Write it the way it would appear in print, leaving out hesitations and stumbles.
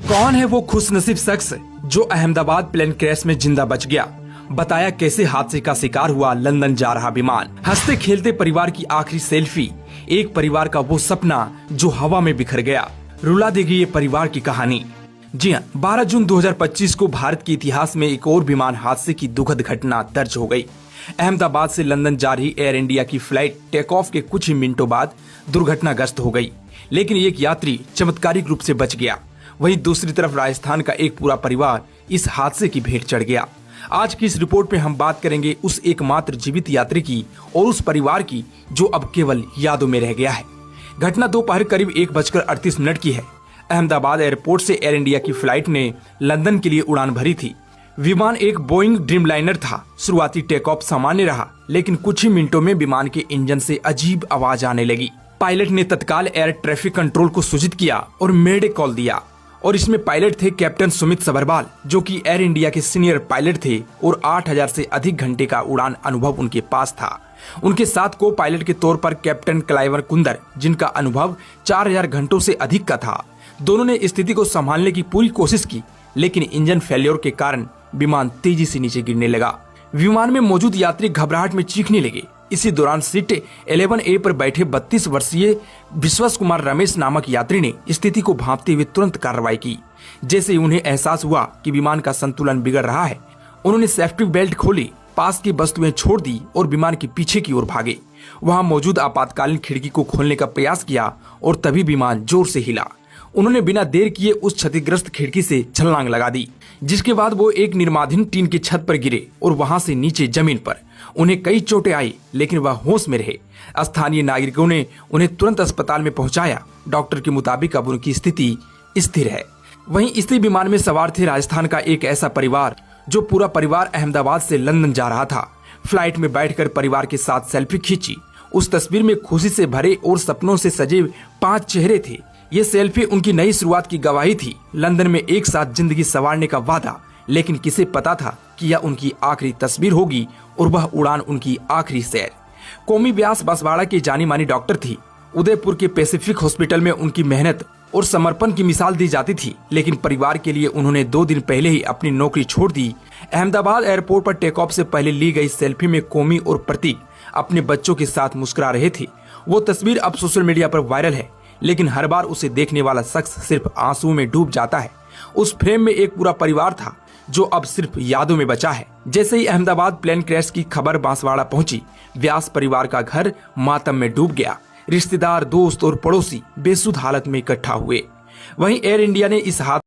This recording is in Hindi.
कौन है वो खुशनसीब शख्स जो अहमदाबाद प्लेन क्रैश में जिंदा बच गया? बताया कैसे हादसे का शिकार हुआ लंदन जा रहा विमान। हंसते खेलते परिवार की आखिरी सेल्फी, एक परिवार का वो सपना जो हवा में बिखर गया। रुला देगी ये परिवार की कहानी। जी हाँ, 12 जून 2025 को भारत के इतिहास में एक और विमान हादसे की दुखद घटना दर्ज हो गई। अहमदाबाद से लंदन जा रही एयर इंडिया की फ्लाइट टेक ऑफ के कुछ ही मिनटों बाद दुर्घटनाग्रस्त हो गई, लेकिन एक यात्री चमत्कारिक रूप से बच गया। वहीं दूसरी तरफ राजस्थान का एक पूरा परिवार इस हादसे की भेंट चढ़ गया। आज की इस रिपोर्ट में हम बात करेंगे उस एकमात्र जीवित यात्री की और उस परिवार की जो अब केवल यादों में रह गया है। घटना दोपहर करीब 1:38 की है। अहमदाबाद एयरपोर्ट से एयर इंडिया की फ्लाइट ने लंदन के लिए उड़ान भरी थी। विमान एक बोइंग ड्रीमलाइनर था। शुरुआती टेक ऑफ सामान्य रहा, लेकिन कुछ ही मिनटों में विमान के इंजन से अजीब आवाज आने लगी। पायलट ने तत्काल एयर ट्रैफिक कंट्रोल को सूचित किया और मेडे कॉल दिया। और इसमें पायलट थे कैप्टन सुमित सबरवाल, जो कि एयर इंडिया के सीनियर पायलट थे और 8000 से अधिक घंटे का उड़ान अनुभव उनके पास था। उनके साथ को पायलट के तौर पर कैप्टन क्लाइवर कुंदर, जिनका अनुभव 4000 घंटों से अधिक का था। दोनों ने स्थिति को संभालने की पूरी कोशिश की, लेकिन इंजन फेल्योर के कारण विमान तेजी से नीचे गिरने लगा। विमान में मौजूद यात्री घबराहट में चीखने लगे। इसी दौरान सीट 11A पर बैठे 32 वर्षीय विश्वास कुमार रमेश नामक यात्री ने स्थिति को भांपते हुए तुरंत कार्रवाई की। जैसे ही उन्हें एहसास हुआ कि विमान का संतुलन बिगड़ रहा है, उन्होंने सेफ्टी बेल्ट खोली, पास की वस्तुएं छोड़ दी और विमान के पीछे की ओर भागे। वहां मौजूद आपातकालीन खिड़की को खोलने का प्रयास किया और तभी विमान जोर से हिला। उन्होंने बिना देर किए उस क्षतिग्रस्त खिड़की से छलांग लगा दी, जिसके बाद वो एक निर्माणाधीन टीन की छत पर गिरे और वहां से नीचे जमीन पर। उन्हें कई चोटें आई, लेकिन वह होश में रहे। स्थानीय नागरिकों ने उन्हें तुरंत अस्पताल में पहुंचाया। डॉक्टर के मुताबिक अब उनकी स्थिति स्थिर है। वहीं इसी विमान में सवार थे राजस्थान का एक ऐसा परिवार जो पूरा परिवार अहमदाबाद से लंदन जा रहा था। फ्लाइट में बैठकर परिवार के साथ सेल्फी खींची। उस तस्वीर में खुशी से भरे और सपनों से सजे 5 चेहरे थे। ये सेल्फी उनकी नई शुरुआत की गवाही थी। लंदन में एक साथ जिंदगी संवारने का वादा, लेकिन किसे पता था कि यह उनकी आखिरी तस्वीर होगी और वह उड़ान उनकी आखिरी सैर। कौमी व्यास बसवाड़ा की जानी मानी डॉक्टर थी। उदयपुर के पैसिफिक हॉस्पिटल में उनकी मेहनत और समर्पण की मिसाल दी जाती थी, लेकिन परिवार के लिए उन्होंने 2 दिन पहले ही अपनी नौकरी छोड़ दी। अहमदाबाद एयरपोर्ट पर टेक ऑफ से पहले ली गई सेल्फी में कौमी और प्रतीक अपने बच्चों के साथ मुस्कुरा रहे थे। वो तस्वीर अब सोशल मीडिया पर वायरल है, लेकिन हर बार उसे देखने वाला शख्स सिर्फ आंसू में डूब जाता है। उस फ्रेम में एक पूरा परिवार था जो अब सिर्फ यादों में बचा है। जैसे ही अहमदाबाद प्लेन क्रैश की खबर बांसवाड़ा पहुंची, व्यास परिवार का घर मातम में डूब गया। रिश्तेदार, दोस्त और पड़ोसी बेसुध हालत में इकट्ठा हुए। वहीं एयर इंडिया ने इस हादसे